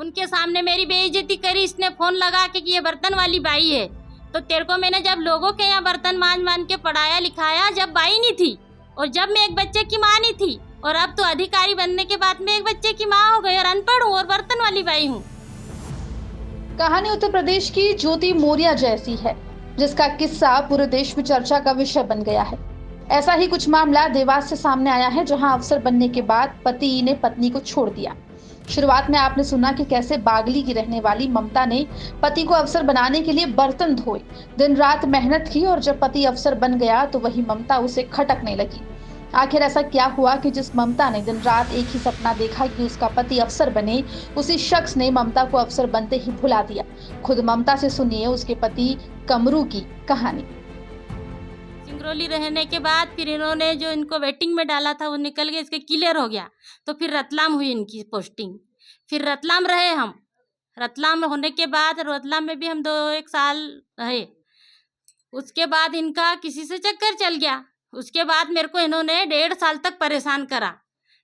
उनके सामने मेरी बेइज्जती करी इसने, फोन लगा के कि ये बर्तन वाली बाई है। तो तेरे को मैंने जब लोगों के यहाँ बर्तन मान के पढ़ाया लिखाया, जब बाई नहीं थी और जब मैं एक बच्चे की माँ नहीं थी, और अब तो अधिकारी बनने के बाद मैं एक बच्चे की माँ हो गई और अनपढ़ हूँ और बर्तन वाली बाई हूँ। कहानी उत्तर प्रदेश की ज्योति मौर्य जैसी है, जिसका किस्सा पूरे देश में चर्चा का विषय बन गया है। ऐसा ही कुछ मामला देवास से सामने आया है, जहां अफसर बनने के बाद पति ने पत्नी को छोड़ दिया। शुरुआत में आपने सुना कि कैसे बागली की रहने वाली ममता ने पति को अफसर बनाने के लिए बर्तन धोए, दिन रात मेहनत की, और जब पति अफसर बन गया तो वही ममता उसे खटकने लगी। आखिर ऐसा क्या हुआ कि जिस ममता ने दिन रात एक ही सपना देखा कि उसका पति अफसर बने, उसी शख्स ने ममता को अफसर बनते ही भुला दिया। खुद ममता से सुनिए उसके पति कमरू की कहानी। सिंगरौली रहने के बाद फिर इन्होंने जो इनको वेटिंग में डाला था वो निकल गया, इसके क्लियर हो गया, तो फिर रतलाम हुई इनकी पोस्टिंग। फिर रतलाम रहे हम। रतलाम होने के बाद रतलाम में भी हम 2-1 साल रहे। उसके बाद इनका किसी से चक्कर चल गया। उसके बाद मेरे को इन्होंने 1.5 साल तक परेशान करा।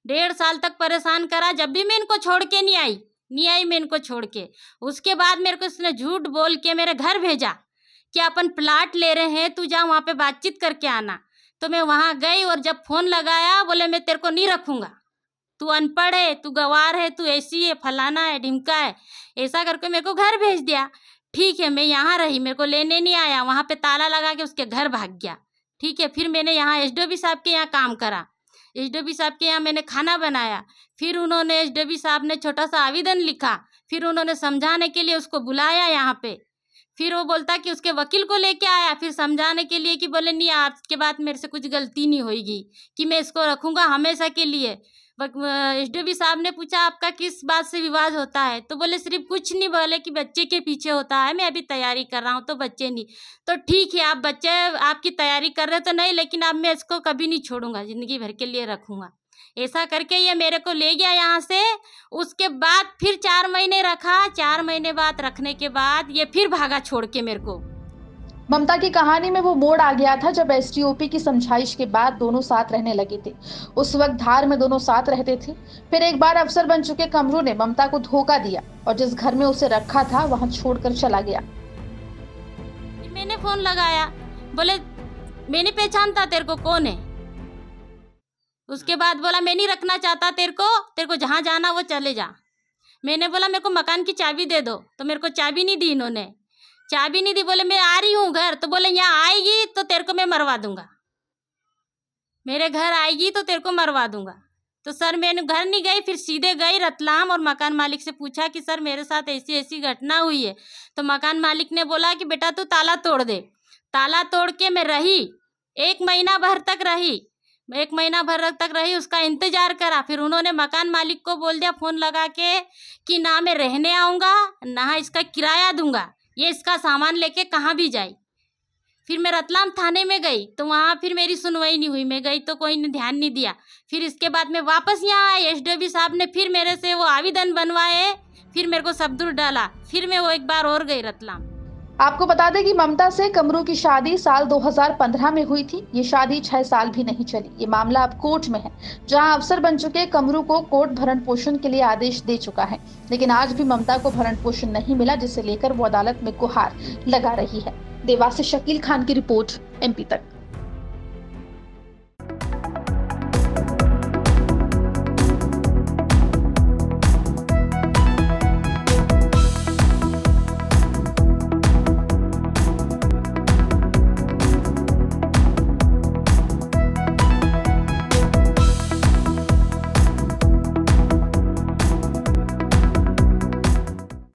1.5 साल तक परेशान करा, जब भी मैं इनको छोड़ के नहीं आई मैं इनको छोड़ के। उसके बाद मेरे को इसने झूठ बोल के मेरे घर भेजा कि अपन प्लाट ले रहे हैं, तू जा वहाँ पे बातचीत करके आना। तो मैं वहाँ गई और जब फ़ोन लगाया बोले मैं तेरे को नहीं रखूँगा, तू अनपढ़ है, तू गंवार है, तू ऐसी है, फलाना है, ढिमका है, ऐसा करके मेरे को घर भेज दिया। ठीक है, मैं यहाँ रही, मेरे को लेने नहीं आया, वहाँ पे ताला लगा के उसके घर भाग गया। ठीक है, फिर मैंने यहाँ एसडीओ साहब के यहाँ काम करा। एसडीओ साहब के यहाँ मैंने खाना बनाया। फिर उन्होंने एसडीओ साहब ने छोटा सा आवेदन लिखा, फिर उन्होंने समझाने के लिए उसको बुलाया यहाँ पे। फिर वो बोलता कि उसके वकील को लेके आया, फिर समझाने के लिए कि बोले नहीं आपके बाद मेरे से कुछ गलती नहीं होगी, कि मैं इसको रखूँगा हमेशा के लिए। एसडीओ साहब ने पूछा आपका किस बात से विवाद होता है, तो बोले सिर्फ कुछ नहीं, बोले कि बच्चे के पीछे होता है, मैं अभी तैयारी कर रहा हूँ तो बच्चे नहीं। तो ठीक है, आप बच्चे आपकी तैयारी कर रहे तो नहीं, लेकिन अब मैं इसको कभी नहीं छोड़ूंगा, ज़िंदगी भर के लिए रखूँगा। ऐसा करके ये मेरे को ले गया यहाँ से। उसके बाद फिर 4 महीने रखा। 4 महीने बाद रखने के बाद ये फिर भागा छोड़ के मेरे को। ममता की कहानी में वो मोड़ आ गया था जब एसटीओपी की समझाइश के बाद दोनों साथ रहने लगे थे। उस वक्त धार में दोनों साथ रहते थे। फिर एक बार अफसर बन चुके कमरू ने ममता को धोखा दिया और जिस घर में उसे रखा था वहां छोड़कर चला गया। मैंने फोन लगाया, बोले मैं नहीं पहचानता तेरे को कौन है। उसके बाद बोला मैं नहीं रखना चाहता तेरे को जहाँ जाना वो चले जा। मैंने बोला मेरे को मकान की चाबी दे दो, तो मेरे को चाबी नहीं दी इन्होंने। चाबी नहीं दी, बोले मैं आ रही हूँ घर, तो बोले यहाँ आएगी तो तेरे को मैं मरवा दूंगा, मेरे घर आएगी तो तेरे को मरवा दूंगा। तो सर मैंने घर नहीं गई, फिर सीधे गई रतलाम और मकान मालिक से पूछा कि सर मेरे साथ ऐसी ऐसी घटना हुई है। तो मकान मालिक ने बोला कि बेटा तू ताला तोड़ दे। ताला तोड़ के मैं रही, 1 महीना भर तक रही, 1 महीना भर तक रही, उसका इंतजार करा। फिर उन्होंने मकान मालिक को बोल दिया फ़ोन लगा के कि ना मैं रहने आऊँगा ना इसका किराया दूंगा, ये इसका सामान लेके कहाँ भी जाए। फिर मैं रतलाम थाने में गई तो वहाँ फिर मेरी सुनवाई नहीं हुई। मैं गई तो कोई ने ध्यान नहीं दिया। फिर इसके बाद मैं वापस यहाँ आई, एसडीओ साहब ने फिर मेरे से वो आवेदन बनवाए, फिर मेरे को सबदूर डाला, फिर मैं वो एक बार और गई रतलाम। आपको बता दें कि ममता से कमरू की शादी साल 2015 में हुई थी। ये शादी 6 साल भी नहीं चली। ये मामला अब कोर्ट में है, जहां अफसर बन चुके कमरू को कोर्ट भरण पोषण के लिए आदेश दे चुका है, लेकिन आज भी ममता को भरण पोषण नहीं मिला, जिसे लेकर वो अदालत में गुहार लगा रही है। देवास से शकील खान की रिपोर्ट, MP तक।